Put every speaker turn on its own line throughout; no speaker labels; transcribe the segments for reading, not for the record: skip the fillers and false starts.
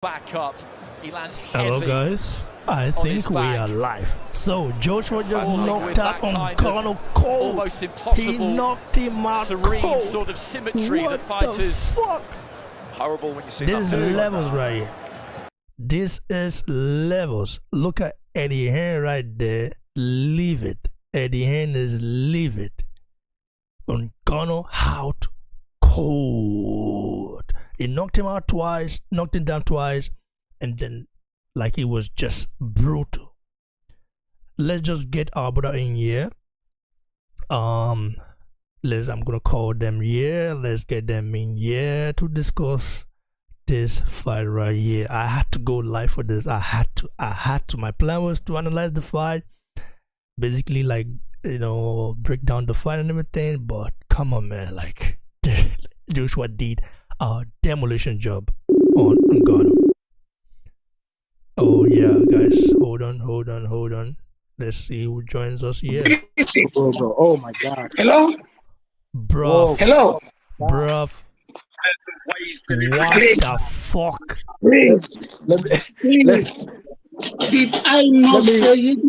back up. He lands
Hello
heavy.
guys, I think we are live. So Joshua just knocked out Ngannou cold.
Almost impossible.
He knocked him out
serene
cold.
sort of symmetry
What
that fighters.
The fuck?
Horrible when you see
This
that.
is levels right here. This is levels. Look at Eddie Hearn right there. Leave it. Eddie Hearn is leave it. Ngannou out cold. He knocked him out twice, knocked him down twice, and then like it was just brutal. Let's just get our brother in here. I'm gonna call them here. Let's get them in here to discuss this fight right here. I had to go live for this. I had to. My plan was to analyze the fight, basically like, you know, break down the fight and everything. But come on, man, like Joshua did a demolition job on Ngannou. Oh yeah, guys, hold on. Let's see who joins us here.
Oh my God!
Hello,
Bruv.
hello.
Bruv. What the fuck?
Please, please. Did I not say it?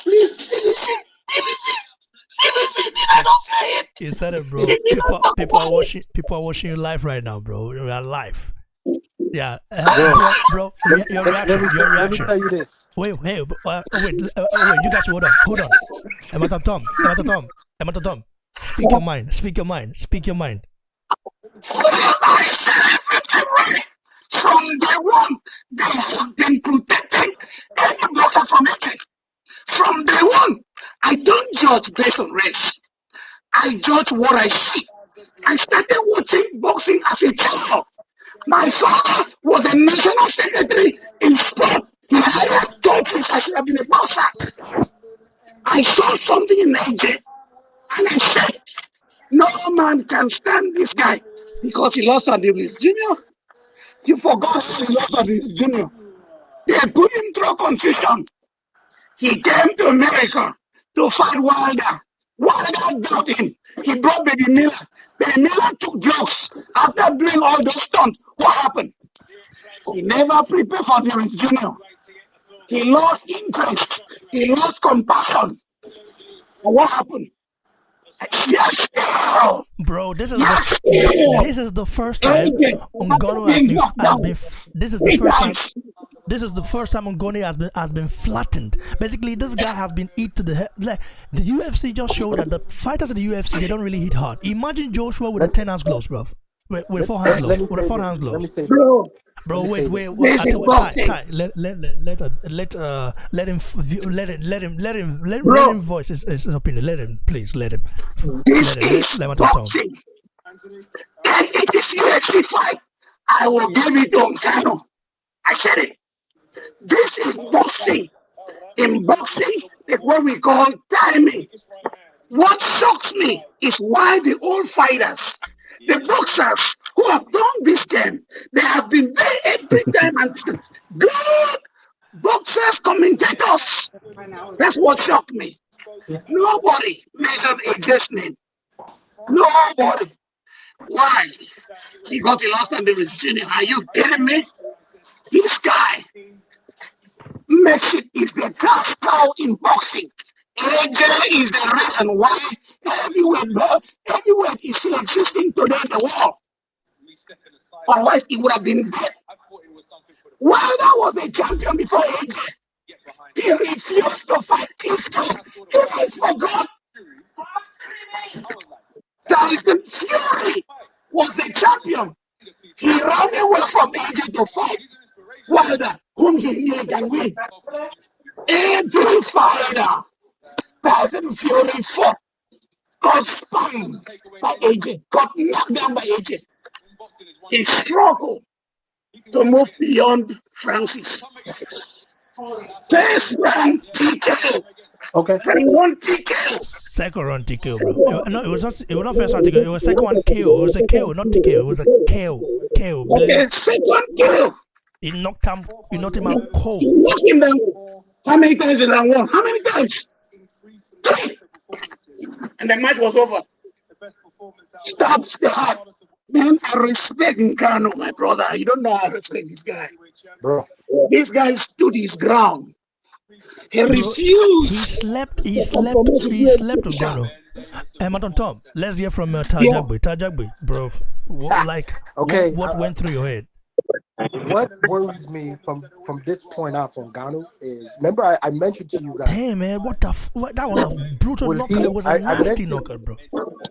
Please, did I not say it?
You said it, bro. People are watching you live right now, bro. We are live. Yeah, bro. Your reaction.
Let me tell you this.
Wait. You guys, hold on. Emma Tom. Speak your mind.
From day one, they have been protecting every boxer from it. From day one, I don't judge based on race. I judge what I see. I started watching boxing as a child. My father was a national secretary in sport. He hired coaches. I should have been a boxer. I saw something in AJ, and I said, no man can stand this guy because he lost on the Junior. You forgot how he lost on this Junior. They put him through confusion. He came to America to fight Wilder. Wilder got him. He brought Baby Miller. Baby Miller took drugs. After doing all those stunts, what happened? He never prepared for the Junior. He lost interest. He lost compassion. And what happened? Yes,
bro. This is the first time Ngannou has been. This is the first time Ngannou has been flattened. Basically, this guy has been hit to the head. Like the UFC just showed that the fighters at the UFC, they don't really hit hard. Imagine Joshua with a 10-ounce gloves, bro. With 4-hand gloves. With a 4-hand gloves. Bro, wait. Let him voice his opinion. Let him talk.
And it is UFC fight. I will give it to Ngannou. I said it. This is boxing. In boxing, it's what we call timing. What shocks me is why the old fighters, the boxers who have done this game, they have been very every time and good boxers, commentators. That's what shocked me. Nobody mentioned AJ's name. Nobody. Why? Because he lost on the Virginia. Are you kidding me? This guy makes it is the cash cow in boxing. AJ is the reason why heavyweight is still existing today in the world. Otherwise, he would have been dead. Wilder was a champion before AJ. He refused to fight Klitschko. He forgot. Tyson Fury was a champion. He ran away from AJ to fight Wilder, whom he knew he can win. Every fighter Tyson Fury fought got spun by AJ, got knocked down by AJ. He struggled to move beyond Francis. First round TKO.
Okay.
One TKO.
Second round TKO, bro. No, it was not first round TKO. It was second one KO. It was a KO, not TKO. It was a KO.
Okay, second KO.
He knocked him out cold.
He knocked him down. How many times did I won? How many times? 3. And the match was over. Stops the heart. Man, I respect Ngannou, my brother. You don't know how I respect this guy.
bro.
This guy stood his ground. He
Bro,
refused to compromise with
he
the
slept with
politician.
Gano. Madam Tom, let's hear from
Yeah.
Tajagbe. Tajagbe, bro, like,
Okay,
what went through your head?
what worries me from this point out from Ngannou is, remember I mentioned to you guys,
Damn, man, what, that was a brutal
will
knockout.
he?
It was a
I
nasty
mentioned
knockout, bro.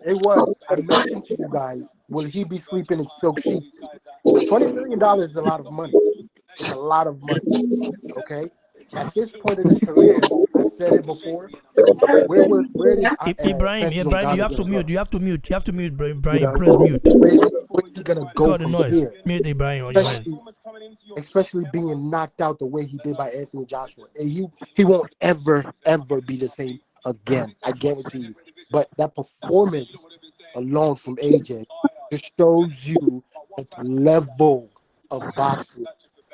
it was. I mentioned to you guys, will he be sleeping in silk sheets? $20 million is a lot of money. It's a lot of money. Okay. At this point in his career, I've said it before. Where does Francis
Ibrahim, you
Ngannou
have to
gonna
mute.
go?
You have to mute,
You
Ibrahim.
know,
Press mute.
where's he gonna go
Got the
from
noise.
here?
Mute Ibrahim on your end.
Especially being knocked out the way he did by Anthony Joshua. And he won't ever be the same again. I guarantee you. But that performance alone from AJ just shows you at the level of boxing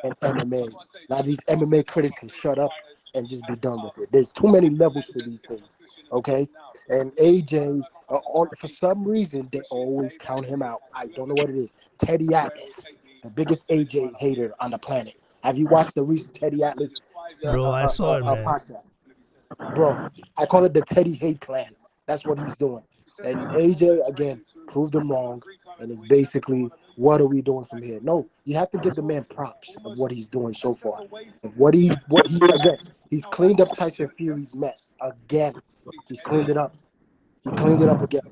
and MMA. Now these MMA critics can shut up and just be done with it. There's too many levels to these things. Okay? And AJ, for some reason, they always count him out. I don't know what it is. Teddy Atlas, the biggest AJ hater on the planet. Have you watched the recent Teddy Atlas
Bro, I saw it, man.
podcast? Bro, I call it the Teddy hate plan. That's what he's doing. And AJ, again, proved him wrong. And it's basically, what are we doing from here? No, you have to give the man props of what he's doing so far. And he's cleaned up Tyson Fury's mess. Again, he's cleaned it up. He cleaned it up again.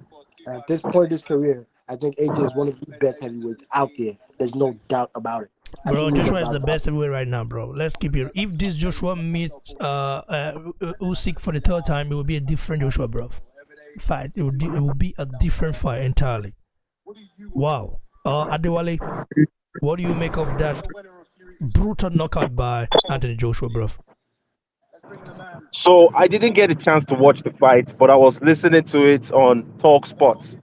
And at this point in his career, I think AJ is one of the best heavyweights out there. There's no doubt about it.
Bro,
Absolutely
Joshua
no
is
doubt
the
about
best
it.
heavyweight right now, bro. Let's keep it. If this Joshua meets Usyk for the third time, it will be a different Joshua, bro. Fight. It will be a different fight entirely. Wow. Adewale, what do you make of that brutal knockout by Anthony Joshua, bro?
So I didn't get a chance to watch the fight, but I was listening to it on Talk Sports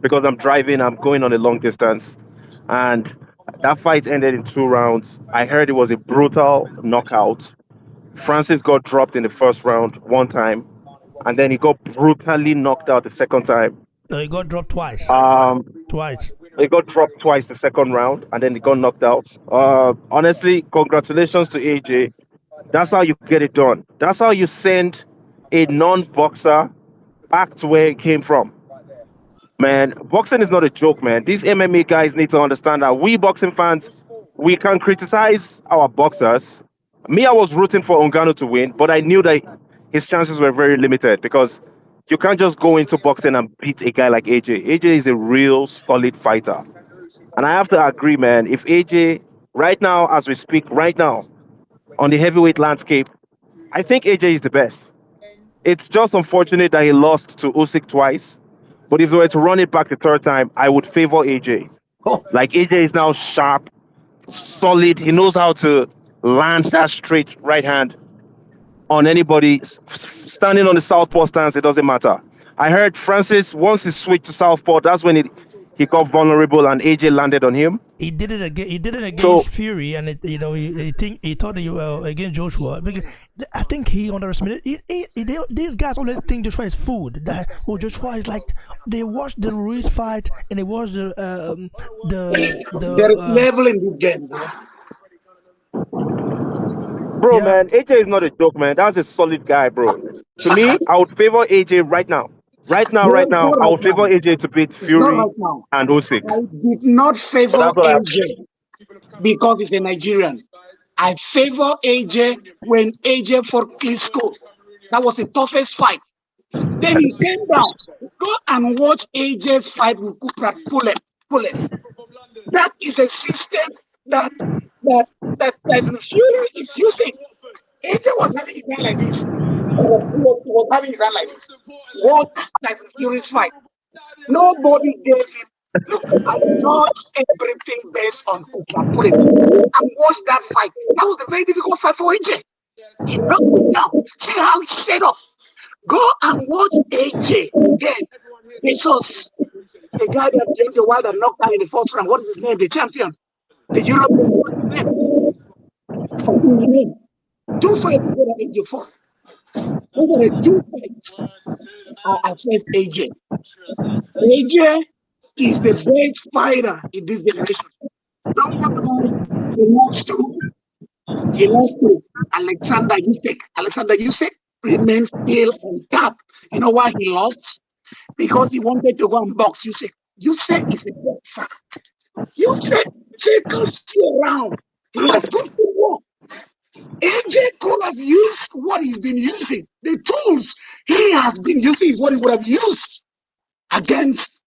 because I'm driving. I'm going on a long distance, and that fight ended in 2 rounds. I heard it was a brutal knockout. Francis got dropped in the first round one time, and then he got brutally knocked out the second time.
He got dropped twice.
Um,
Twice.
he got dropped twice the second round, and then he got knocked out. Honestly, congratulations to AJ. That's how you get it done. That's how you send a non-boxer back to where it came from. Man, boxing is not a joke, man. These MMA guys need to understand that we boxing fans, we can criticize our boxers. Me, I was rooting for Ngannou to win, but I knew that his chances were very limited because you can't just go into boxing and beat a guy like AJ. AJ is a real solid fighter. And I have to agree, man, if AJ, right now, as we speak, right now, on the heavyweight landscape, I think AJ is the best. It's just unfortunate that he lost to Usyk twice. But if they were to run it back the third time, I would favor AJ. Like AJ is now sharp, solid. He knows how to land that straight right hand on anybody standing on the southpaw stance. It doesn't matter. I heard Francis once he switched to southpaw, that's when he got vulnerable and AJ landed on him.
He did it again. He did it
So
against Fury, and he thought against Joshua. Because I think he underestimated. These guys only think Joshua is food. That Joshua is like, they watched the Ruiz fight and they watched
There is
the
level in this game, bro.
bro,
yeah.
man, AJ is not a joke, man. That's a solid guy, bro. To me, I would favor AJ right now. Right now,
No, it's not
I
right
would
now.
favor AJ to beat
It's not
Fury
right now.
and Usyk.
I did not
But
favor
that's what I have.
AJ because he's a Nigerian. I favor AJ when AJ fought Klitschko. That was the toughest fight. Then he came down. Go and watch AJ's fight with Kuprat Pulev. That is a system that Tyson Fury is using. AJ was having his hand like this. He was having his hand like this. Watch Tyson Fury's fight. Nobody gave him. Look, I judge everything based on Kuprat Pulev. And watch that fight. That was a very difficult fight for AJ. He knocked him down. See how he set up. Go and watch AJ again. Jesus, the guy that James Wilder knocked out in the first round. What is his name? The champion. The European. What's his name? Forgetting his name. 2 fights together AJ fought. Those are the 2 fights I assessed AJ. AJ is the best fighter in this generation. Don't worry about it. He lost to Alexander Usyk. Alexander Usyk remains still on top. You know why he lost? Because he wanted to go and box Usyk. Usyk is a boxer. Usyk circles you around. He has good footwork. AJ could have used what he's been using. The tools he has been using is what he would have used against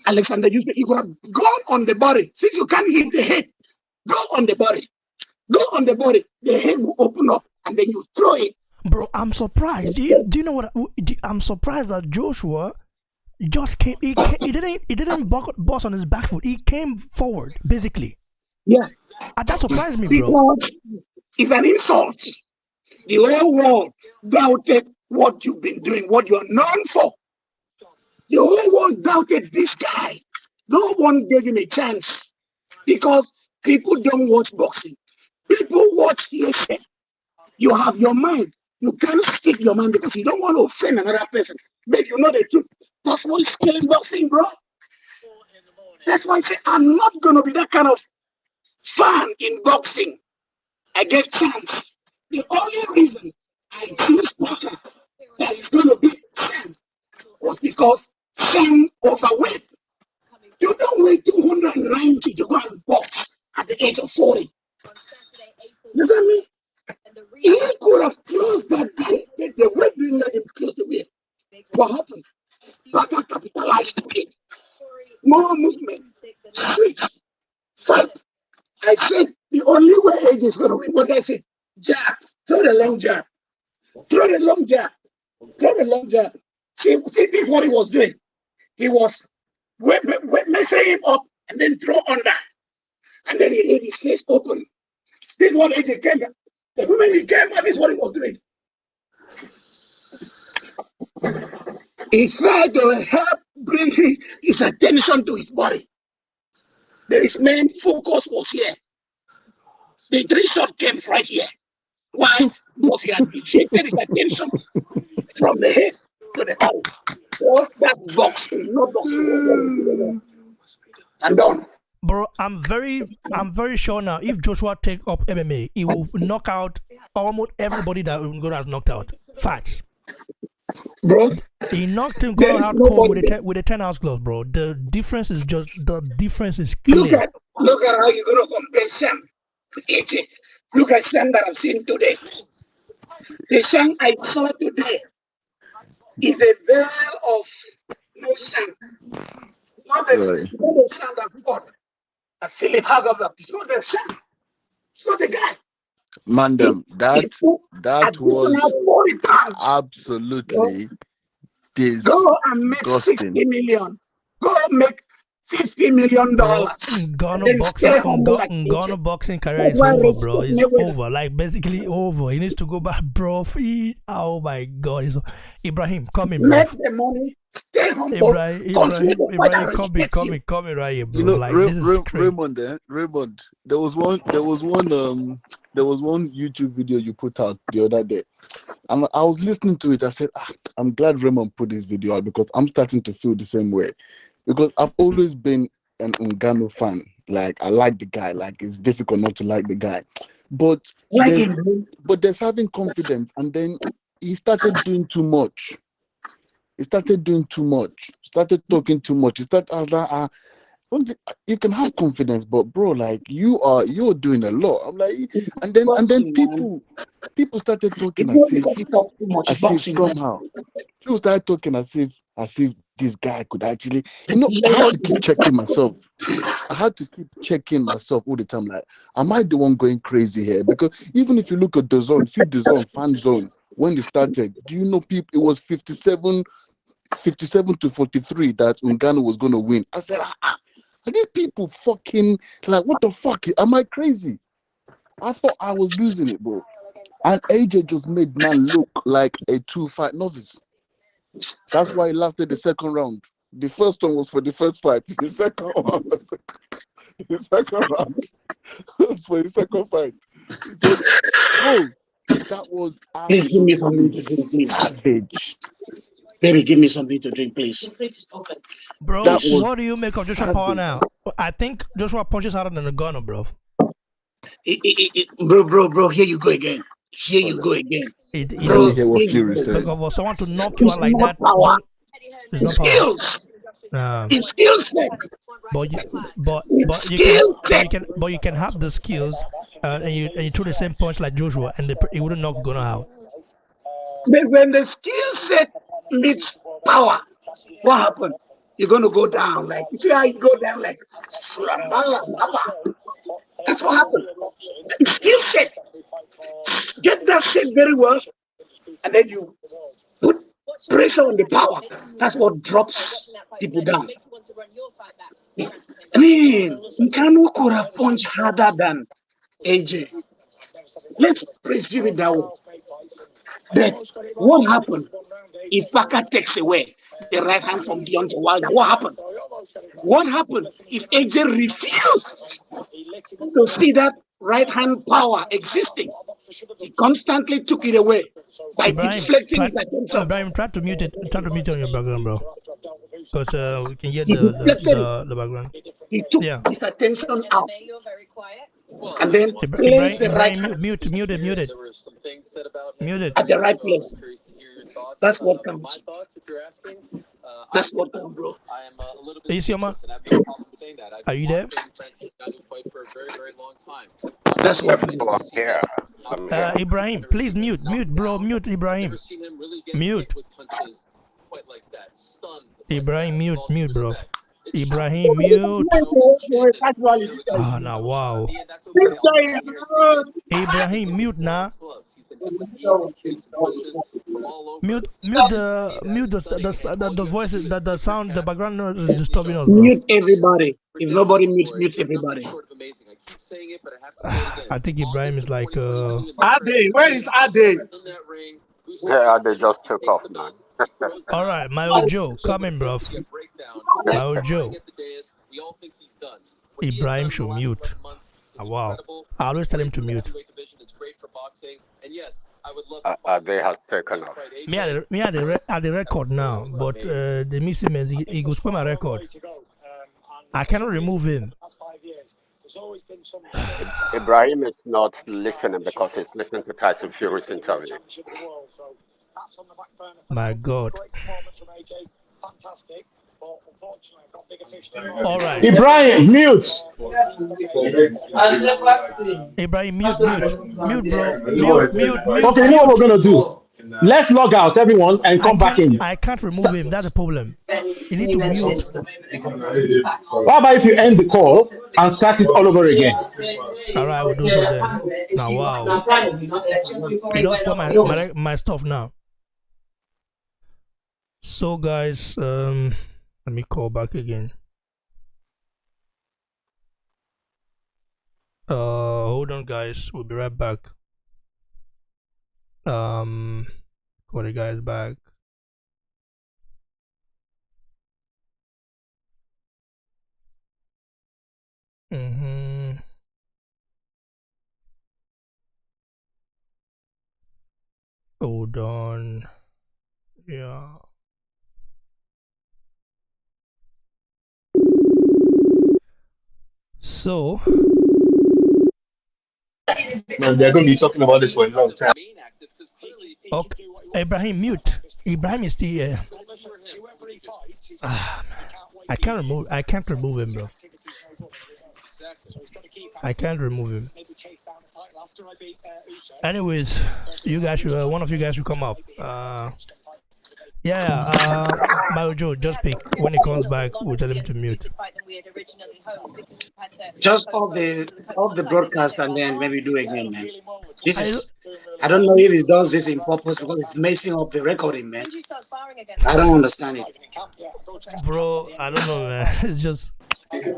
Alexander Usyk. He would have gone on the body. Since you can't hit the head, go on the body. Go on the body. The head will open up, and then you throw it.
Bro, I'm surprised. Do you know what? I'm surprised that Joshua just came. He didn't box on his back foot. He came forward, basically.
Yeah.
And that surprised me, bro.
Because it's an insult. The whole world doubted what you've been doing, what you're known for. The whole world doubted this guy. No one gave him a chance because people don't watch boxing. People watch theater. You have your mind. You can't speak your mind because you don't want to offend another person. But you know the truth. That's what's killing boxing, bro. That's why I say I'm not going to be that kind of fan in boxing. I get chance. The only reason I choose Walker that is going to beat Sam was because Sam overweight. You don't weigh 290 to go and box at the age of 40. You see me? He could have closed that day. The weight didn't let him close the weight. What happened? Baba capitalized to it. More movement. Switch. Fight. I said the only way AJ is going to win. What I said? Jab. Throw the long jab. Throw the long jab. Throw the long jab. See, this is what he was doing. He was measuring him up and then throw under. And then he laid his face open. This is what AJ came back. The moment he came back, this is what he was doing. He tried to help bring his attention to his body. His main focus was here. The 3 shot came right here. Why? Because he had shifted his attention from the head to the body. So that's boxing, not boxing. I'm done.
Bro, I'm very sure now. If Joshua take up MMA, he will knock out almost everybody that Ngannou has knocked out. Facts.
Bro,
he knocked him out cold with a 10-ounce glove, bro. The difference is clear.
Look at how you're gonna compare Sam to AJ. Look at Sam that I've seen today. The Sam I saw today is a veil of no Sam. Not the Sam that fought at Philip Hagler. It's not the Sam. It's not the guy.
Mandem, that was absolutely disgusting.
Go and make 60 million. Go make $50 million.
Ngannou boxing career is over, bro. It's over. Like basically over. He needs to go back, bro. Oh my God. Ibrahim, come in, bro.
Make the money. Stay humble.
Ibrahim, come in right here, bro.
You know,
like this is crazy.
Raymond, there was one YouTube video you put out the other day. And I was listening to it. I said, I'm glad Raymond put this video out because I'm starting to feel the same way. Because I've always been an Ngannou fan. Like, I like the guy. Like, it's difficult not to like the guy. But there's having confidence. And then he started doing too much. Started talking too much. I was like, you can have confidence, but bro, like you're doing a lot. I'm like, and then people started talking as if somehow people started talking as if this guy could actually, I had to keep checking myself. all the time. Like, am I the one going crazy here? Because even if you look at the zone, see the zone, fan zone, when they started, do you know people? It was 57 to 43 that Ngannou was going to win. I said, are these people fucking, like, what the fuck? Am I crazy? I thought I was losing it, bro. And AJ just made man look like a 2-fight novice. That's why he lasted the second round. The first one was for the first fight. The second one was for the second fight. He said, bro, that was absolutely savage.
Baby, give me something to drink, please.
Bro,
That was
what do you make of Joshua Power now? I think Joshua punches harder than Ngannou, bro.
Bro, here you go again. Here you go again.
It
Let
Bro,
me hear what
here you
Fury
go.
said.
because for someone to knock you out
It's
like
not
that,
power.
it's not
It's
power.
skills. It's skill set.
But you, but
It's
you can,
skill set.
but you can have the skills, and you throw the same punch like Joshua, and it wouldn't knock Ngannou out.
But when the skill set meets power, what happened? You're gonna go down like you see how you go down like that's what happened. Skill set. Get that set very well, and then you put pressure on the power. That's what drops people down. I mean, Ngannou could have punched harder than AJ. Let's presume it that way. But what happened if Parker takes away the right hand from Deontay Wilder? What happened? What happened if AJ refused to see that right hand power existing? He constantly took it away by deflecting his attention.
Ibrahim, try to mute it. Try to mute it on your background, bro, because we can hear
He deflected
the background.
He took his attention out. And then placed the right hand
mute it. Mute it.
at the right place. That's what comes. That's what comes, bro.
Isioma, are you there?
That's what comes.
Ibrahim, please mute, bro, mute Ibrahim. Mute. Ibrahim, mute, bro. Ibrahim, mute. Ah, now, wow. Ibrahim, mute now. Mute the voices, the sound, the background noise is disturbing us, bro.
Mute everybody. If nobody mute everybody.
I think Ibrahim is like
Ade, where is Ade?
Yeah, they just took off, man.
all right, my old Joe, come in, bro. My old Joe. Ibrahim should mute. Oh, wow. I always tell him to mute.
They have taken off.
Me at the record now, but the missing man, he goes for my record. I cannot remove him.
Ibrahim is not listening because he's listening to Tyson Fury's interview.
My God. All right.
Ibrahim, mute.
Ibrahim, mute, bro. Mute.
Okay, you know what we're gonna do? Let's log out, everyone, and come back in.
I can't remove him. That's the problem. You need to mute.
How about if you end the call and start it all over again?
All right, we'll do so then. Now, wow. He don't spoil my stuff now. So, guys, let me call back again. Hold on, guys. We'll be right back. Call the guys back. Hold on. Yeah. So
Man, they're going to be talking about this for a long time.
okay. Ibrahim, mute. Ibrahim is still here. I can't remove him, bro. I can't remove him. Anyways, you guys should, one of you guys should come up. My Joe, just pick. When he comes back, we'll tell him to mute.
Just off the broadcast and then maybe do again, man. This is I don't know if he does this in purpose because it's messing up the recording, man. I don't understand it.
Bro, I don't know, man. It's just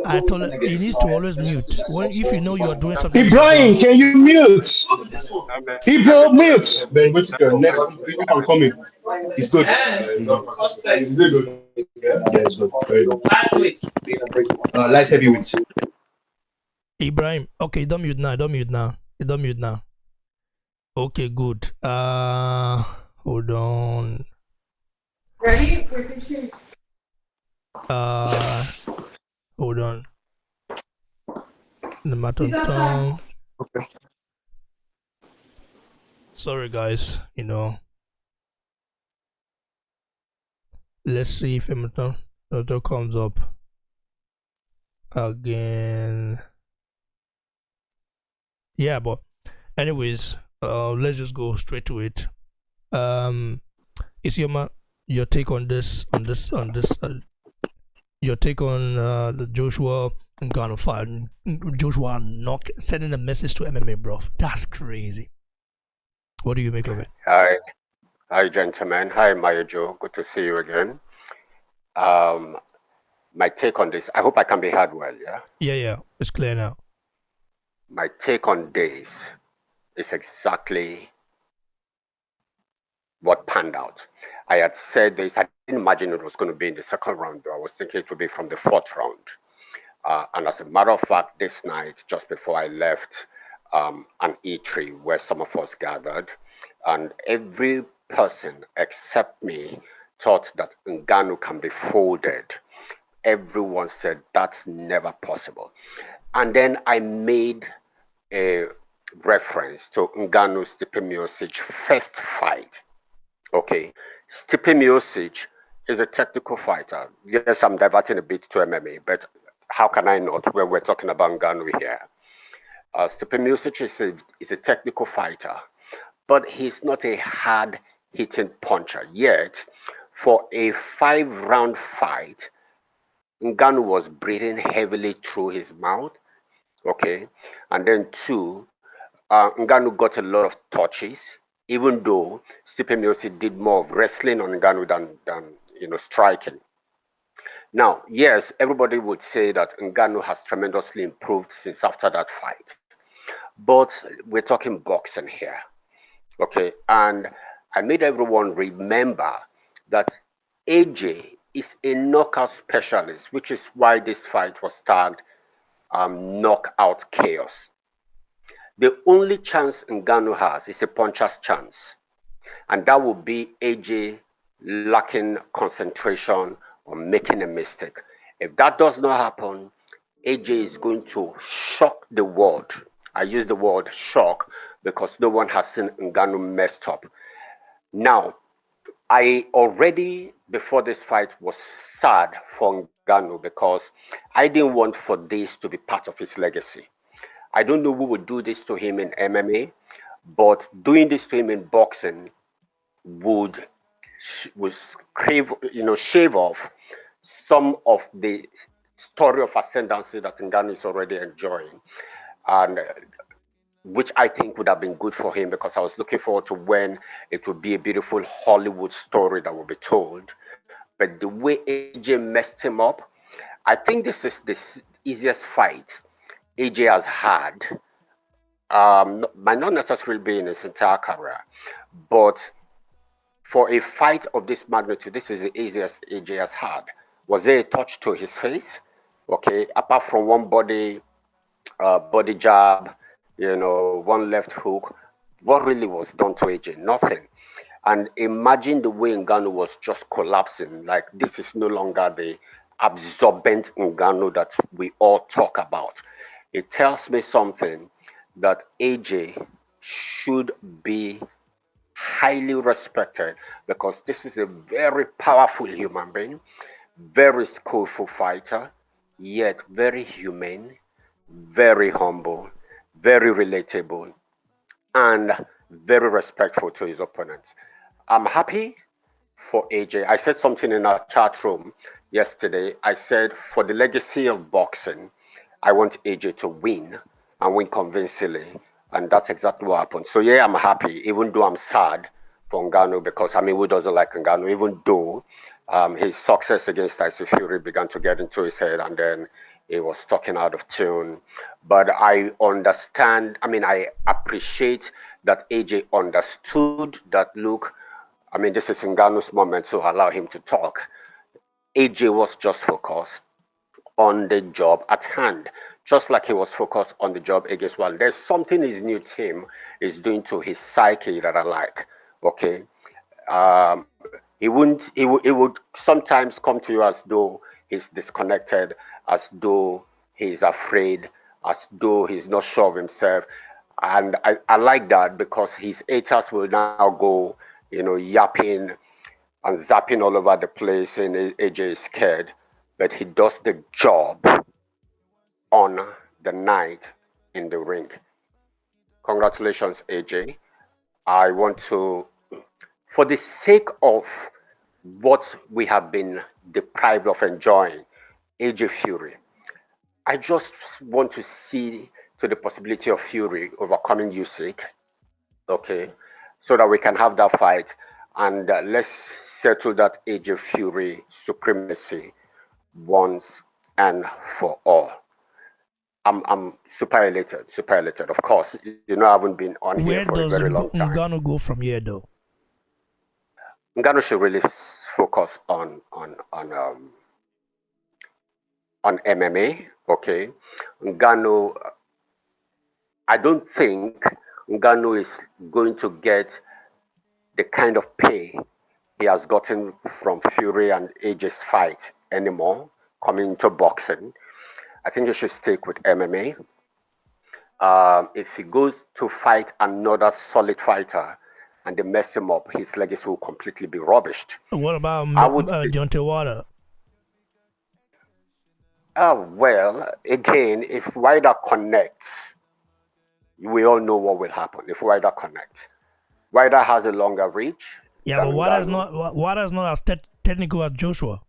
I told him you need to always mute. If you know you are doing something.
Ibrahim, can you mute? Ibrahim, mute. Then wait till your next. I'm coming. It's good. It's good. Yeah, it's good. Light heavyweight.
Ibrahim, okay, don't mute now. Okay, good. Hold on. Hold on. The Maton Tom.
Okay.
Sorry, guys. Let's see if Maton comes up again. Yeah, but anyways, let's just go straight to it. Isioma, your take on this, your take on the Joshua Ngannou fight. Joshua sending a message to MMA, bro. That's crazy. What do you make of it?
Hi, gentlemen. Hi, Maya Joe. Good to see you again. My take on this, I hope I can be heard well, yeah?
Yeah, it's clear now.
My take on this is exactly what panned out. I had said this, I didn't imagine it was going to be in the second round, though. I was thinking it would be from the fourth round. And as a matter of fact, this night, just before I left an eatery where some of us gathered, and every person except me thought that Ngannou can be folded. Everyone said that's never possible. And then I made a reference to Ngannou's Stipe Miocic first fight. Okay, Stipe Miocic is a technical fighter. Yes, I'm diverting a bit to MMA, but how can I not when we're talking about Ngannou here? Stipe Miocic is a technical fighter, but he's not a hard-hitting puncher. Yet, for a 5-round fight, Ngannou was breathing heavily through his mouth. Okay, and then two, Ngannou got a lot of touches, even though Stipe Miocic did more of wrestling on Ngannou than striking. Now, yes, everybody would say that Ngannou has tremendously improved since after that fight, but we're talking boxing here, okay? And I made everyone remember that AJ is a knockout specialist, which is why this fight was tagged knockout chaos. The only chance Ngannou has is a puncher's chance, and that would be AJ lacking concentration or making a mistake. If that does not happen, AJ is going to shock the world. I use the word shock because no one has seen Ngannou messed up. Now, I already, before this fight, was sad for Ngannou because I didn't want for this to be part of his legacy. I don't know who would do this to him in MMA, but doing this to him in boxing would shave off some of the story of ascendancy that Ngannou is already enjoying, and which I think would have been good for him because I was looking forward to when it would be a beautiful Hollywood story that would be told. But the way AJ messed him up, I think this is the easiest fight AJ has had. Might not necessarily be in his entire career, but for a fight of this magnitude, this is the easiest AJ has had. Was there a touch to his face? Okay, apart from one body jab, one left hook, what really was done to AJ? Nothing. And imagine the way Ngannou was just collapsing. Like this is no longer the absorbent Ngannou that we all talk about. It tells me something that AJ should be highly respected because this is a very powerful human being, very skillful fighter, yet very humane, very humble, very relatable, and very respectful to his opponents. I'm happy for AJ. I said something in our chat room yesterday. I said, for the legacy of boxing, I want AJ to win and win convincingly. And that's exactly what happened. So, yeah, I'm happy, even though I'm sad for Ngannou because, who doesn't like Ngannou, even though his success against Tyson Fury began to get into his head and then he was talking out of tune. But I understand, I appreciate that AJ understood that, look, this is Ngannou's moment, so allow him to talk. AJ was just focused on the job at hand, just like he was focused on the job against one. There's something his new team is doing to his psyche that I like. Okay, He would sometimes come to you as though he's disconnected, as though he's afraid, as though he's not sure of himself. And I like that because his haters will now go, yapping and zapping all over the place, and AJ is scared. But he does the job on the night in the ring. Congratulations, AJ. I want to, for the sake of what we have been deprived of enjoying, AJ Fury, I just want to see to the possibility of Fury overcoming Usyk, okay, so that we can have that fight and let's settle that AJ Fury supremacy once and for all. I'm super elated, super elated. Of course, I haven't been on
Where
here for a
does
very long time.
Ngannou go from here, though?
Ngannou should really focus on MMA. Okay, Ngannou. I don't think Ngannou is going to get the kind of pay he has gotten from Fury and AJ's fight anymore coming into boxing. I think he should stick with MMA. If he goes to fight another solid fighter and they mess him up, his legacy will completely be rubbished.
What about Deontay Wilder?
Well, again, if Wilder connects, we all know what will happen. If Wilder connects, Wilder has a longer reach.
Yeah, but Wilder's not as technical as Joshua.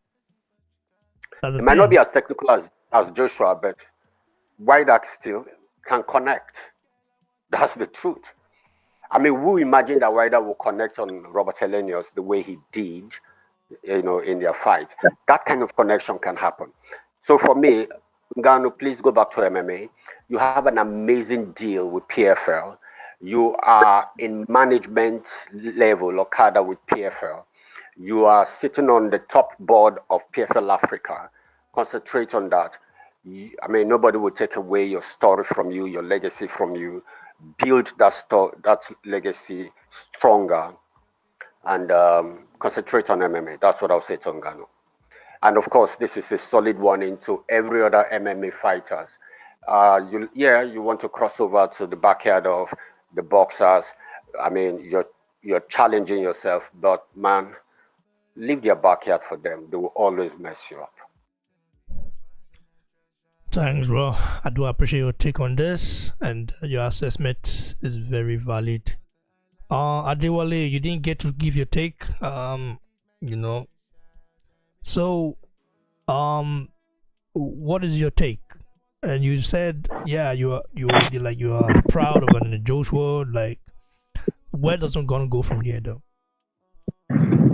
It might not be as technical as Joshua, but Wilder still can connect. That's the truth. I mean, who imagined that Wilder will connect on Robert Helenius the way he did, in their fight? That kind of connection can happen. So for me, Ngannou, please go back to MMA. You have an amazing deal with PFL. You are in management level, Okada, with PFL. You are sitting on the top board of PFL Africa. Concentrate on that. I mean, nobody will take away your story from you, your legacy from you. Build that legacy stronger and concentrate on MMA. That's what I'll say to Ngannou. And of course, this is a solid warning to every other MMA fighters. You want to cross over to the backyard of the boxers. I mean, you're challenging yourself, but man, leave their backyard for them. They will always mess you up.
Thanks, bro. I do appreciate your take on this, and your assessment is very valid. Adewale, you didn't get to give your take. So, what is your take? And you said, yeah, you are proud of Joshua. Like, where does it gonna go from here, though?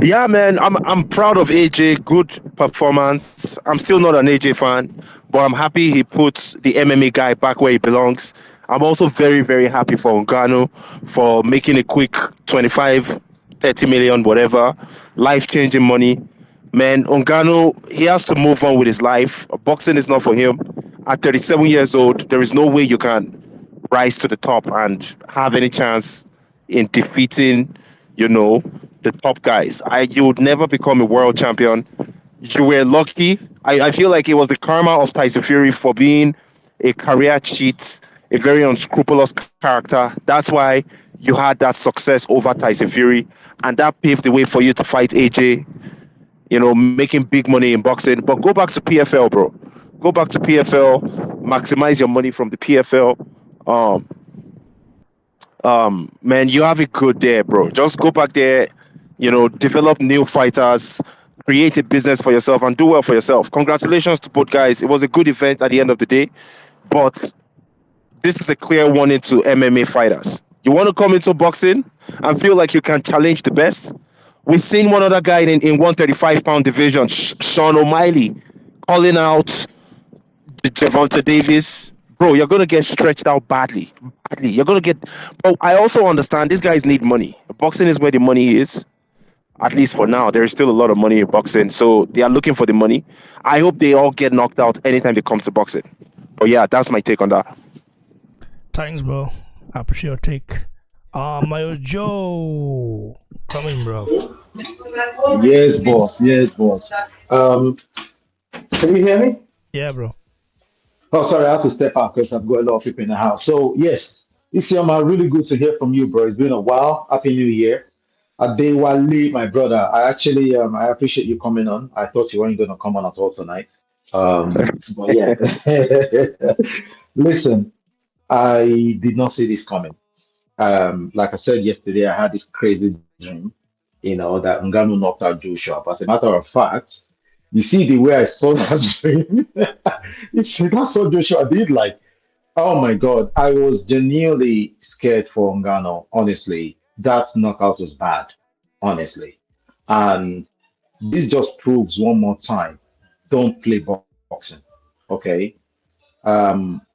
Yeah, man, I'm proud of AJ. Good performance. I'm still not an AJ fan, but I'm happy he puts the MMA guy back where he belongs. I'm also very, very happy for Ngannou for making a quick 25, 30 million, whatever, life-changing money. Man, Ngannou, he has to move on with his life. Boxing is not for him. At 37 years old, there is no way you can rise to the top and have any chance in defeating, the top guys. You would never become a world champion. You were lucky. I feel like it was the karma of Tyson Fury for being a career cheat, a very unscrupulous character. That's why you had that success over Tyson Fury, and that paved the way for you to fight AJ, making big money in boxing. But go back to PFL, bro. Go back to PFL, maximize your money from the PFL. Man, you have it good there, bro. Just go back there, develop new fighters, create a business for yourself, and do well for yourself. Congratulations to both guys. It was a good event at the end of the day, but this is a clear warning to MMA fighters. You want to come into boxing and feel like you can challenge the best? We've seen one other guy in 135-pound division, Sean O'Malley, calling out Gervonta Davis. Bro, you're going to get stretched out badly. You're going to get... But I also understand these guys need money. Boxing is where the money is. At least for now, there is still a lot of money in boxing. So they are looking for the money. I hope they all get knocked out anytime they come to boxing. But yeah, that's my take on that.
Thanks, bro. I appreciate your take. My Joe. Come in, bro.
Yes, boss. Yes, boss. Um, can you hear me?
Yeah, bro.
Oh, sorry, I have to step out because I've got a lot of people in the house. So, yes, Isioma, really good to hear from you, bro. It's been a while. Happy New Year. Adewale, my brother. I actually, I appreciate you coming on. I thought you weren't going to come on at all tonight. But yeah, listen, I did not see this coming. Like I said yesterday, I had this crazy dream, that Ngannou knocked out Joshua. As a matter of fact, you see the way I saw that dream. That's what Joshua did. Like, oh my God, I was genuinely scared for Ngannou. Honestly, that knockout was bad. Honestly, and this just proves one more time: don't play boxing. Okay,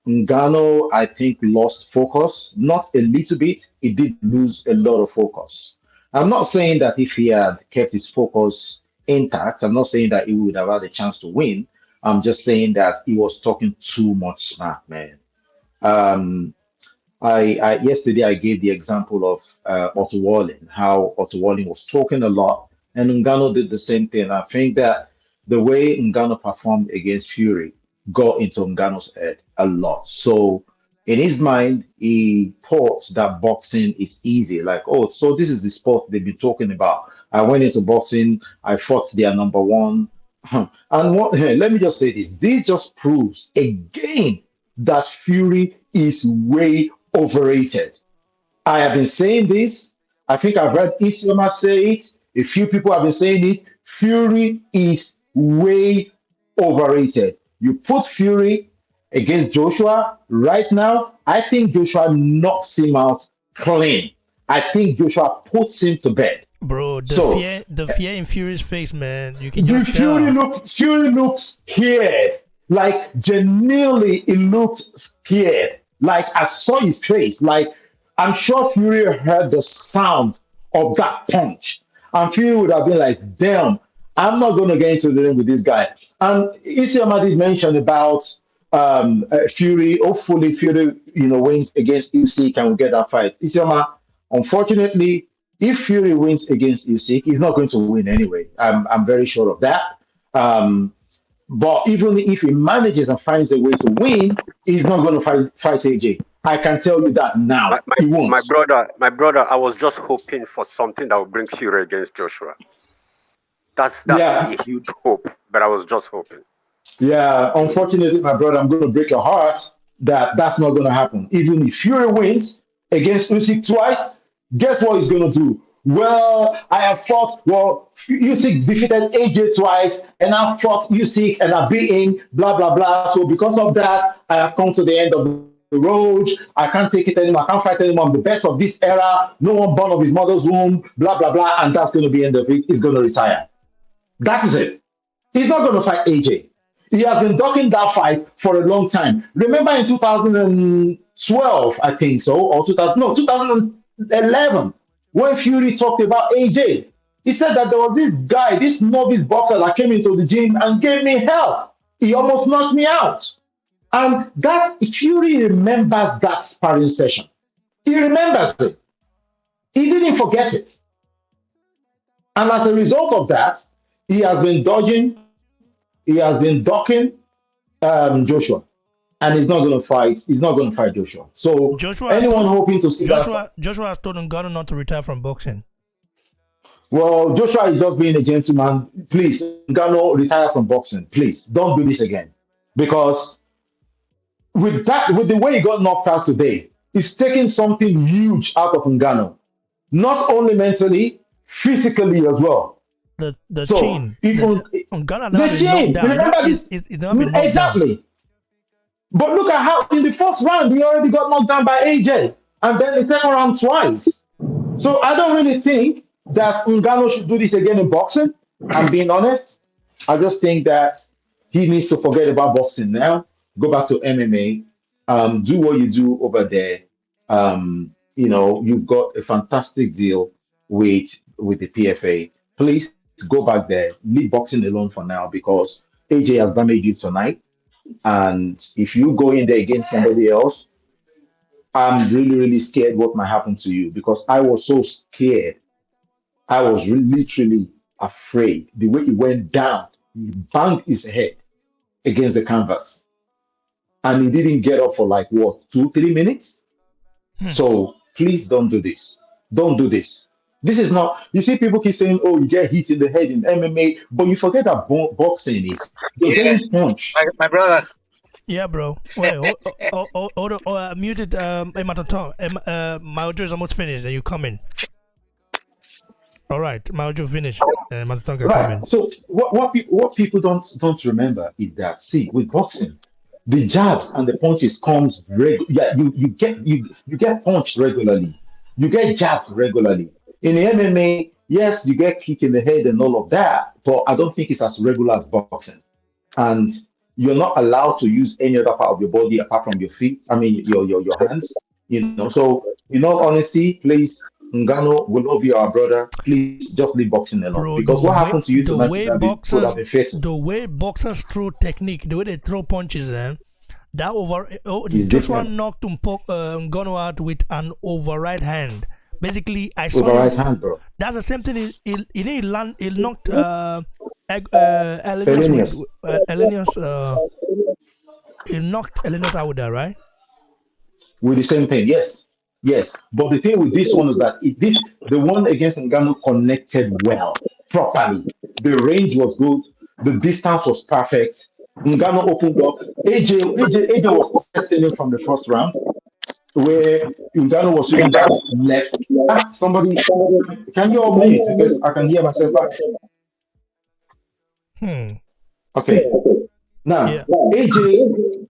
Ngannou, I think, lost focus, not a little bit. He did lose a lot of focus. I'm not saying that if he had kept his focus intact, I'm not saying that he would have had a chance to win. I'm just saying that he was talking too much smack, man. Um, I yesterday I gave the example of Otto Warling, how Otto Warling was talking a lot, and Ngannou did the same thing. I think that the way Ngannou performed against Fury got into Ngannou's head a lot. So in his mind, he thought that boxing is easy. Like, oh, so this is the sport they've been talking about. I went into boxing, I fought their number one. And what, let me just say this. This just proves again that Fury is way overrated. I have been saying this. I think I've read Isioma say it. A few people have been saying it. Fury is way overrated. You put Fury against Joshua right now, I think Joshua knocks him out clean. I think Joshua puts him to bed.
Bro,
So
the fear in Fury's face, man. You can
the
just tell.
Fury looks scared. Like genuinely, he looked scared. Like I saw his face. Like I'm sure Fury heard the sound of that punch. And Fury would have been like, damn, I'm not gonna get into the ring with this guy. And Isiama did mention about Fury. Hopefully Fury, wins against Usyk and we get that fight. Isiama, unfortunately, if Fury wins against Usyk, he's not going to win anyway. I'm very sure of that. Um, but even if he manages and finds a way to win, he's not going to fight AJ. I can tell you that
My,
now.
my,
He won't.
my brother, I was just hoping for something that would bring Fury against Joshua. That's
Yeah,
a huge hope, but I was just hoping.
yeah. Unfortunately, my brother, I'm going to break your heart that that's not going to happen. Even if Fury wins against Usyk twice, guess what he's going to do? Well, I have fought. Well, Usyk defeated AJ twice, and I fought Usyk and I beat him. Blah blah blah. So because of that, I have come to the end of the road. I can't take it anymore. I can't fight anymore. I'm the best of this era. No one born of his mother's womb. Blah blah blah. And that's going to be the end of it. He's going to retire. That is it. He's not going to fight AJ. He has been ducking that fight for a long time. Remember in 2012, I think so, or 2000, no, 2011, when Fury talked about AJ. He said that there was this guy, this novice boxer that came into the gym and gave me hell. He almost knocked me out. And that Fury remembers that sparring session. He remembers it. He didn't forget it. And as a result of that, he has been dodging, he has been ducking Joshua. And he's not going to fight. He's not going to fight Joshua. So
Joshua has
anyone
told
hoping to see that,
Joshua has told Ngannou not to retire from boxing.
well, Joshua is just being a gentleman. Please, Ngannou, retire from boxing. Please, don't do this again. Because with the way he got knocked out today, it's taking something huge out of Ngannou. Not only mentally, physically as well.
The
So
chin.
even
Ngannou
the
never been knocked
chain.
down.
Remember this
It's never been knocked down.
exactly. But look at how in the first round he already got knocked down by AJ, and then the second round twice. So I don't really think that Ngannou should do this again in boxing. I'm being honest. I just think that he needs to forget about boxing now. Go back to MMA. Do what you do over there. You've got a fantastic deal with the PFA. Please go back there. Leave boxing alone for now because AJ has damaged you tonight. And if you go in there against somebody else, I'm really, really scared what might happen to you because I was so scared. I was literally afraid. The way he went down, he banged his head against the canvas, and he didn't get up for like what 2 3 minutes.
Hmm.
So please don't do this. Don't do this. This is not. You see, people keep saying, "Oh, you get hit in the head in MMA," but you forget that boxing is you're
Yeah,
getting punched.
my brother.
Yeah, bro. Wait, hold on. Muted. Mataton. My audio is almost finished, and you come in. All right, my audio finished, and Mataton can come
Right.
in.
So what people don't remember is that, see, with boxing, the jabs and the punches comes yeah, you get punched regularly, you get jabs regularly. In the MMA, yes, you get kick in the head and all of that, but I don't think it's as regular as boxing. And you're not allowed to use any other part of your body apart from your feet. I mean, your hands. So in all honesty, please, Ngannou, we love you, our brother. Please just leave boxing alone
Bro,
because what happened to you tonight could have been fatal.
the way boxers throw technique, the way they throw punches, that
It's
Joshua
different.
knocked Ngannou out with an over right hand. Basically, I saw
With the right
him.
hand, bro.
That's the same thing. He knocked
Hellenius.
Elenius. He knocked Elenius out with that, right?
With the same pain, yes. Yes. But the thing with this one is that the one against Ngannou connected well, properly. The range was good, the distance was perfect. Ngannou opened up. AJ was testing him from the first round, where Ngannou was using that left. Somebody, can you all mute? Because I can hear myself back.
Hmm.
Okay. Now,
Yeah.
AJ,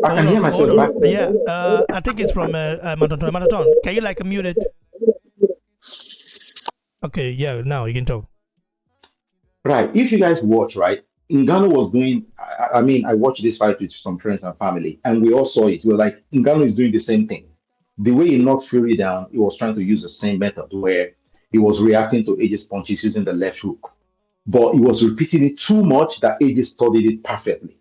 I can hear
Hold
myself
on.
back there.
Yeah. I think it's from Mataton. Mataton, can you like mute it? Okay. Yeah. Now you can talk.
Right. If you guys watch, right, Ngannou was doing, I mean, I watched this fight with some friends and family, and we all saw it. We were like, Ngannou is doing the same thing. The way he knocked Fury down, he was trying to use the same method where he was reacting to AJ's punches using the left hook. But he was repeating it too much that AJ studied it perfectly.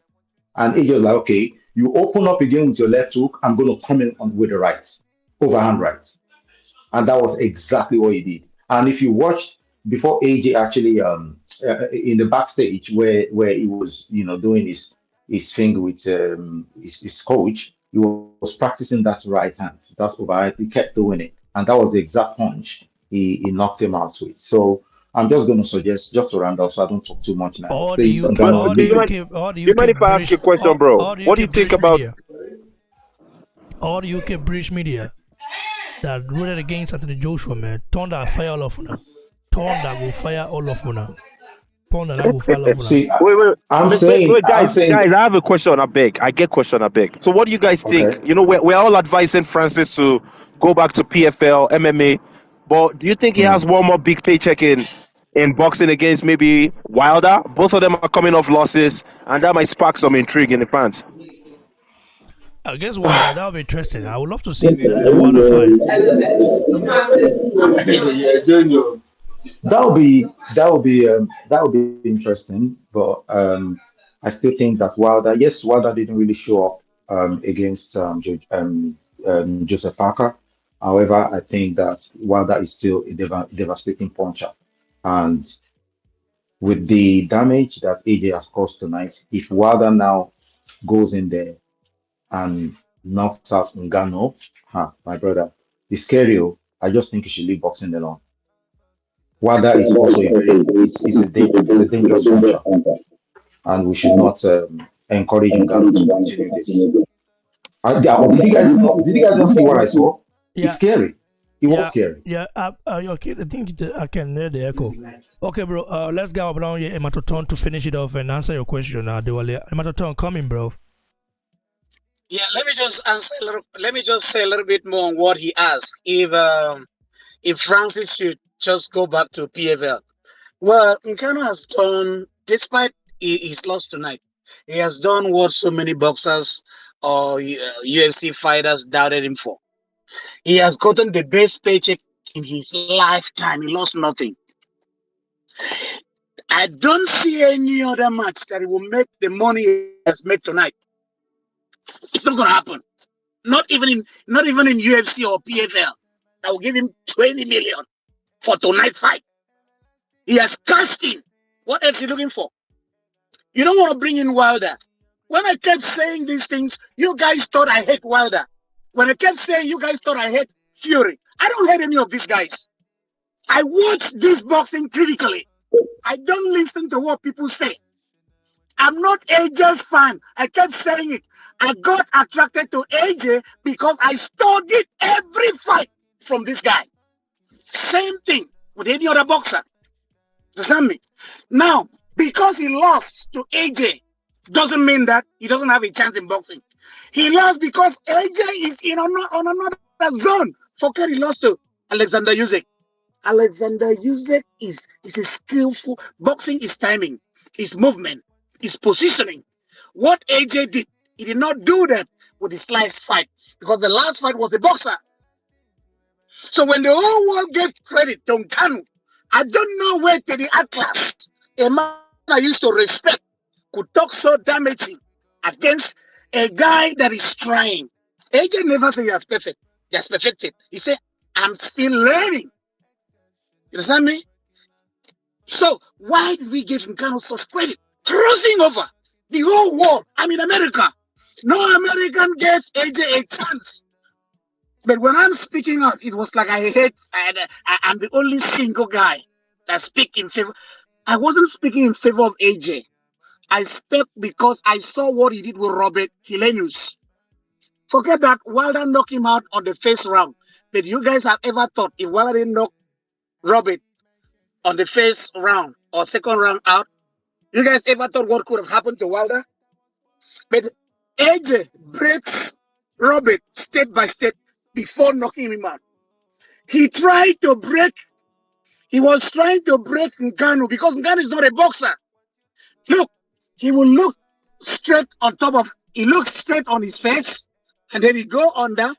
And AJ was like, okay, you open up again with your left hook, I'm going to come in with the right, overhand right. And that was exactly what he did. And if you watched before AJ actually in the backstage where he was doing his thing with his coach, he was practicing that right hand, that overhand. He kept doing it, and that was the exact punch he knocked him out with. So I'm just going to suggest, just to round off, so I don't talk too much now.
All
Please,
the UK,
But
all
do
the
you mind?
UK, all the
Do you mind
UK
if I ask you
British,
a question, bro?
all the
What do
UK
you think
British
about?
media, all the UK British media that rooted against Anthony Joshua, man, turn that fire all off now. Turn that will fire all off now. Turn that will fire all off now.
see,
Wait, wait,
I'm
guys,
saying,
I have a question. I beg. I get question. I beg. So, what do you guys think?
okay.
You know, we're all advising Francis to go back to PFL, MMA, but do you think he has
Hmm.
one more big paycheck in boxing against maybe Wilder? Both of them are coming off losses, and that might spark some intrigue in the fans.
I guess Wilder, that would be interesting. I would love to see the Wilder fight.
Yeah, Junior. That would be interesting, but I still think that Wilder didn't really show up against Joseph Parker. However, I think that Wilder is still a devastating puncher, and with the damage that AJ has caused tonight, if Wilder now goes in there and knocks out Ngannou, my brother, it's scary. Oh. I just think he should leave boxing alone. Wada is also is a dangerous puncher, and we should not encourage Ngannou to continue this. Did you guys not see what I saw? It's
Yeah,
scary. It was
yeah,
scary.
yeah. Okay, I think I can hear the echo. Okay, bro. Let's go around here, Mataton, to finish it off and answer your question. Diwali, Mataton, coming, bro.
Yeah, let me just answer a little. Let me just say a little bit more on what he asked. If Francis should just go back to PFL, well, Ngannou has done, despite his loss tonight, he has done what so many boxers or UFC fighters doubted him for. He has gotten the best paycheck in his lifetime. He lost nothing. I don't see any other match that will make the money he has made tonight. It's not gonna happen. Not even in UFC or PFL. That will give him 20 million. for tonight's fight. He has cashed in. What else is he looking for? You don't want to bring in Wilder. When I kept saying these things, you guys thought I hate Wilder. When I kept saying you guys thought I hate Fury. I don't hate any of these guys. I watch this boxing critically. I don't listen to what people say. I'm not AJ's fan. I kept saying it. I got attracted to AJ because I studied every fight from this guy. Same thing with any other boxer. Understand me? Now, because he lost to AJ, doesn't mean that he doesn't have a chance in boxing. He lost because AJ is on another zone. Forget he lost to Alexander Usyk. Alexander Usyk is a skillful. Boxing is timing, is movement, is positioning. What AJ did, he did not do that with his last fight because the last fight was a boxer. So when the whole world gave credit to Ngannou, I don't know where Teddy Atlas, a man I used to respect, could talk so damaging against a guy that is trying. AJ never said he has perfect. He has perfected. He said, I'm still learning. You understand me? So why did we give Ngannou such credit? Crossing over the whole world. I'm in America. No American gave AJ a chance. But when I'm speaking out, it was like I'm the only single guy that speak in favor. I wasn't speaking in favor of AJ. I spoke because I saw what he did with Robert Hillenius. Forget that Wilder knocked him out on the first round. But you guys have ever thought if Wilder didn't knock Robert on the first round or second round out, you guys ever thought what could have happened to Wilder? But AJ breaks Robert step by step before knocking him out. He was trying to break Ngannou because Ngannou is not a boxer. Look, he will look straight he looks straight on his face, and then he go under.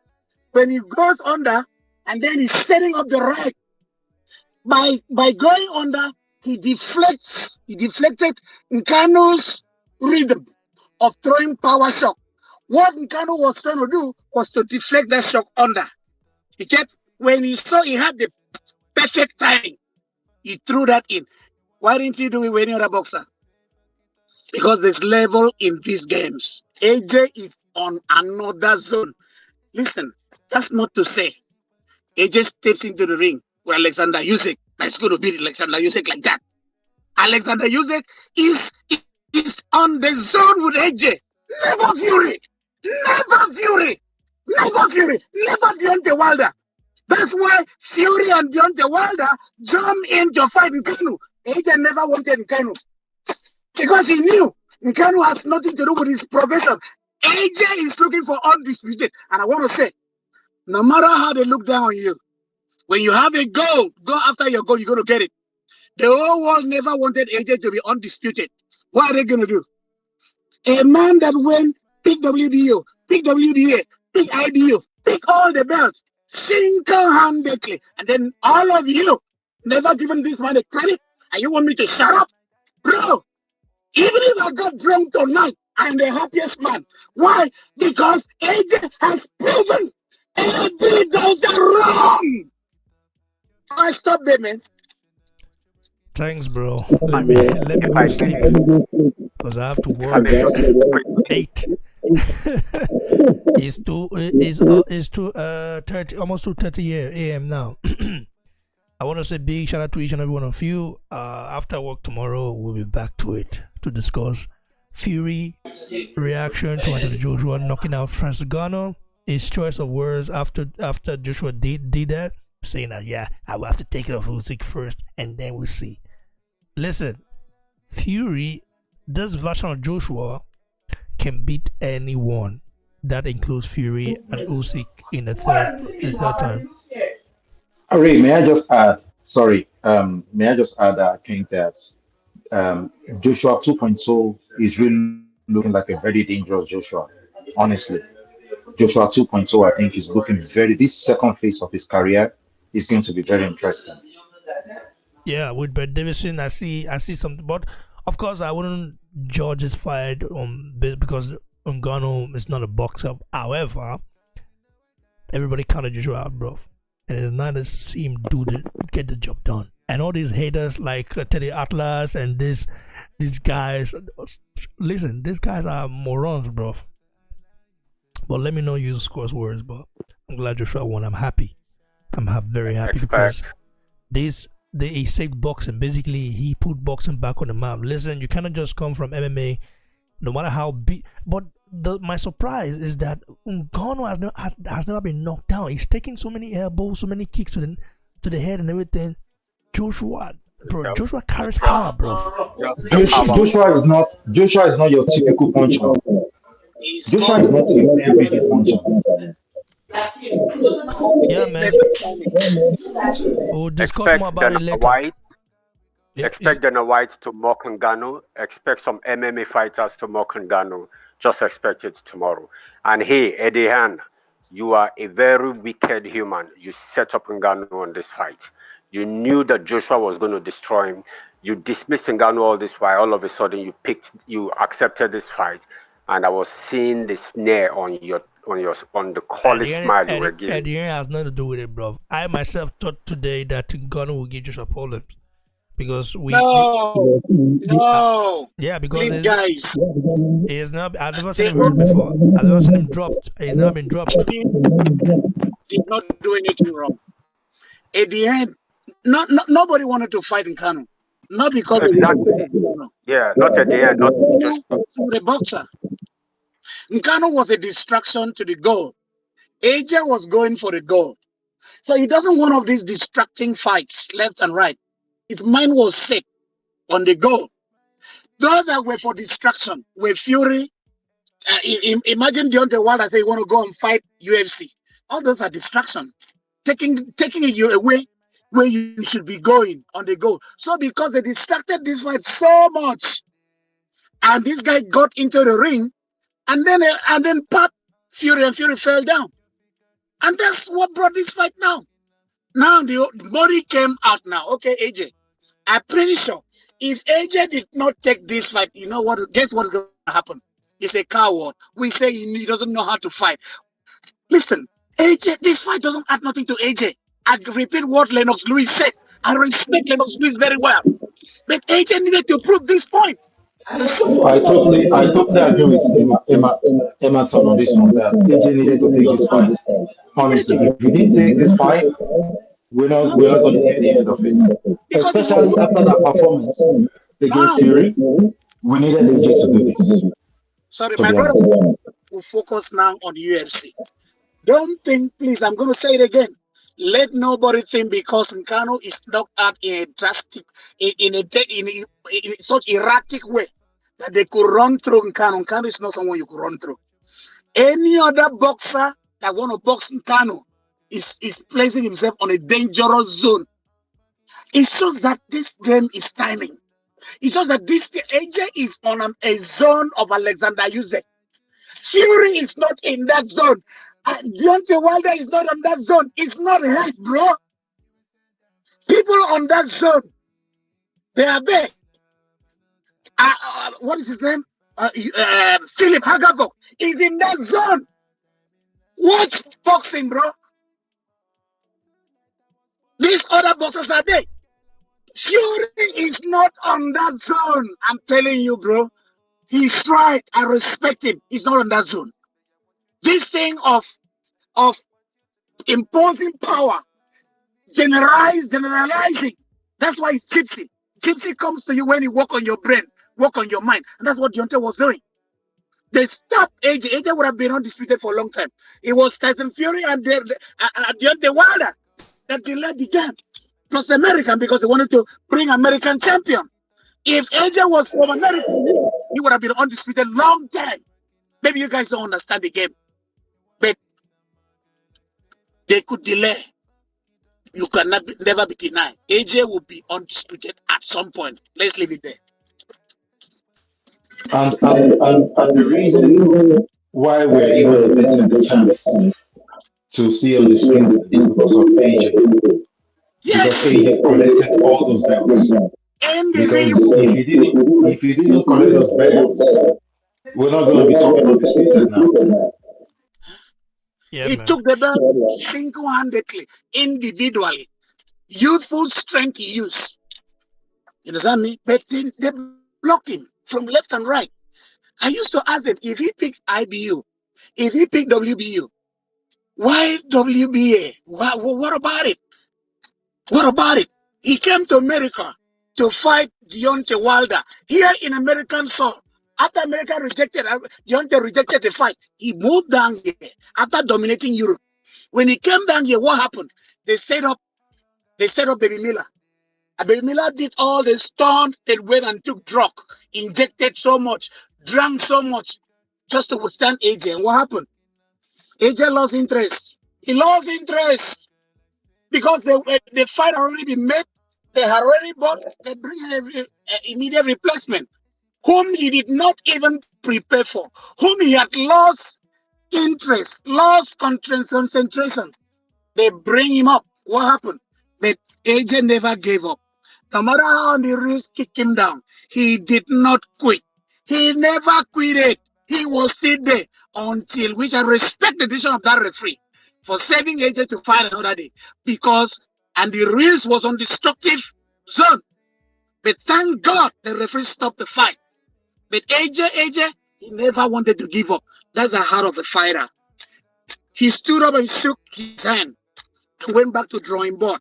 When he goes under, and then he's setting up the right. By going under, he deflected Ngannou's rhythm of throwing power shock. What Ngannou was trying to do was to deflect that shock under. When he saw he had the perfect timing, he threw that in. Why didn't he do it with any other boxer? Because there's level in these games. AJ is on another zone. Listen, that's not to say AJ steps into the ring with Alexander Usyk. That's going to beat Alexander Usyk like that. Alexander Usyk is on the zone with AJ. Never Fury. Never Fury. Never Fury. Never Deontay Wilder. That's why Fury and Deontay Wilder jump in to fight Ngannou. AJ never wanted Ngannou because he knew Ngannou has nothing to do with his profession. AJ is looking for undisputed. And I want to say, no matter how they look down on you, when you have a goal, go after your goal, you're going to get it. The whole world never wanted AJ to be undisputed. What are they going to do? A man that went pick WBO, pick WDA, pick IBO, pick all the belts, single-handedly, and then all of you never given this man a credit, and you want me to shut up? Bro, even if I got drunk tonight, I'm the happiest man. Why? Because AJ has proven every doctor wrong. I stop there, man.
Thanks, bro. Let me go sleep because I have to work at 8. It's 30, almost 2:30 a.m. now. I want to say big shout out to each and every one of you. After work tomorrow, we'll be back to it to discuss Fury reaction to Anthony Joshua knocking out Francis Ngannou. His choice of words after Joshua did that, saying that I will have to take it off Usyk first, and then we'll see. Listen, Fury, this version of Joshua can beat anyone. That includes Fury and Usyk in the third time.
Ray, may I just add? Sorry, may I just add that I think that Joshua 2.0 is really looking like a very dangerous Joshua. Honestly, Joshua 2.0, I think, is looking this second phase of his career is going to be very interesting.
Yeah, with Brett Davison, I see something, but of course I wouldn't judge his fight because Ngannou is not a boxer. However, everybody counted Joshua out, bro. and it's not to see him get the job done. And all these haters like Teddy Atlas and these guys, listen, these guys are morons, bro. But let me know you scores words, but I'm glad Joshua won. I'm happy. I'm very happy because he saved boxing. Basically, he put boxing back on the map. Listen, you cannot just come from MMA, no matter how big. But my surprise is that Ngannou has never been knocked down. He's taking so many elbows, so many kicks to the head and everything. Joshua carries power, bro.
Joshua is not your typical puncher. Joshua is not your everyday puncher.
Yeah, man. We'll discuss
Expect
more about it
Dana
later.
White.
Yeah,
Expect Dana White to mock Ngannou. Expect some MMA fighters to mock Ngannou. Just expect it tomorrow. And hey, Eddie Han, you are a very wicked human. You set up Ngannou on this fight. You knew that Joshua was going to destroy him. You dismissed Ngannou all this while. All of a sudden, you accepted this fight, and I was seeing the snare on the college smile you were giving.
At the end has nothing to do with it, bro. I myself thought today that Ngannou will give Joshua problems because yeah, because
please, guys,
he is not. I've never seen him hurt before. I've never seen him dropped. He's never been dropped.
Did not do anything wrong. At the end, nobody wanted to fight Ngannou. Not because
exactly. Yeah, not at the end. Not
for the boxer. Ngannou was a distraction to the goal. AJ was going for the goal. So he doesn't want of these distracting fights left and right. His mind was set on the goal. Those that were for distraction were Fury. Imagine Deontay Wilder say you want to go and fight UFC. All those are distraction. Taking you away where you should be going on the goal. So because they distracted this fight so much, and this guy got into the ring, and then pop, Fury fell down. And that's what brought this fight now. Now the body came out now. Okay, AJ. I'm pretty sure if AJ did not take this fight, you know what? Guess what's going to happen? He's a coward. We say he doesn't know how to fight. Listen, AJ, this fight doesn't add nothing to AJ. I repeat what Lennox Lewis said. I respect Lennox Lewis very well. But AJ needed to prove this point.
I totally agree with Emerson on this one that AJ needed to take this fight. Honestly, if he didn't take this fight, we're not going to get the end of it. Especially after that performance against Fury, we needed AJ to do this.
Sorry, my brother will focus now on UFC. Don't think, please, I'm going to say it again. Let nobody think because Ngannou is knocked out in a drastic, in such erratic way that they could run through Ngannou. Ngannou is not someone you could run through. Any other boxer that want to box Ngannou is placing himself on a dangerous zone. It shows that this game is timing. It shows that this AJ is on a zone of Alexander Usyk. Fury is not in that zone. Deontay Wilder is not on that zone. It's not right, bro. People on that zone, they are there. What is his name? Philip Hagavok is in that zone. Watch boxing, bro. These other boxers are there. Fury is not on that zone. I'm telling you, bro. He's tried. I respect him. He's not on that zone. This thing of imposing power, generalizing. That's why it's gypsy. Gypsy comes to you when you work on your brain, work on your mind. And that's what Deontay was doing. They stopped AJ. AJ would have been undisputed for a long time. It was Tyson Fury and Deontay Wilder that delayed the game. Plus American because they wanted to bring American champion. If AJ was from America, he would have been undisputed long time. Maybe you guys don't understand the game. But they could delay. You can never be denied. AJ will be undisputed at some point. Let's leave it there.
And the reason why we're even getting the chance to see on the screen is because of AJ.
Yes.
Because AJ collected all those belts.
And
because if he didn't collect those belts, we're not going to be talking undisputed now.
Yeah,
He
man.
took the belt single-handedly, individually. Youthful strength he used. You understand me? But they blocked him from left and right. I used to ask them, if he picked IBU, if he picked WBU, why WBA? What about it? What about it? He came to America to fight Deontay Wilder here in American soil. After America rejected, Deontay rejected the fight. He moved down here after dominating Europe. When he came down here, what happened? They set up Baby Miller. And Baby Miller did all the stunt. They went and took drug, injected so much, drank so much, just to withstand AJ. And what happened? AJ lost interest. He lost interest because the fight had already been made. They had already bought. They bring an immediate replacement, whom he did not even prepare for, whom he had lost interest, lost concentration. They bring him up. What happened? But AJ never gave up. No matter how the risk kicked him down, he did not quit. He never quitted. He was still there until, which I respect the decision of that referee for saving AJ to fight another day, because and the reels was on destructive zone. But thank God the referee stopped the fight. But AJ, he never wanted to give up. That's the heart of a fighter. He stood up and shook his hand and went back to drawing board.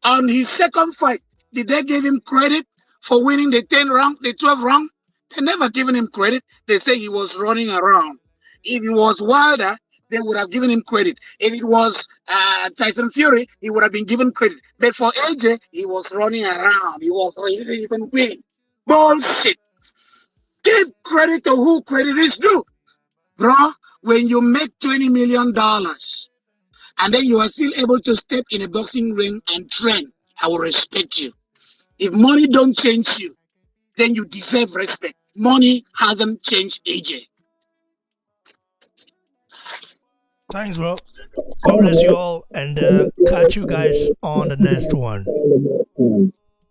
On his second fight, did they give him credit for winning the 12 round? They never given him credit. They say he was running around. If it was Wilder, they would have given him credit. If it was Tyson Fury, he would have been given credit. But for AJ, he was running around. He didn't even win. Bullshit. Give credit to who credit is due. Bro, when you make $20 million and then you are still able to step in a boxing ring and train, I will respect you. If money don't change you, then you deserve respect. Money hasn't changed AJ.
Thanks, bro. God bless you all, and catch you guys on the next one.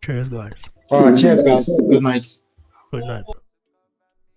Cheers, guys.
All right, cheers, guys. Good night.
Good night.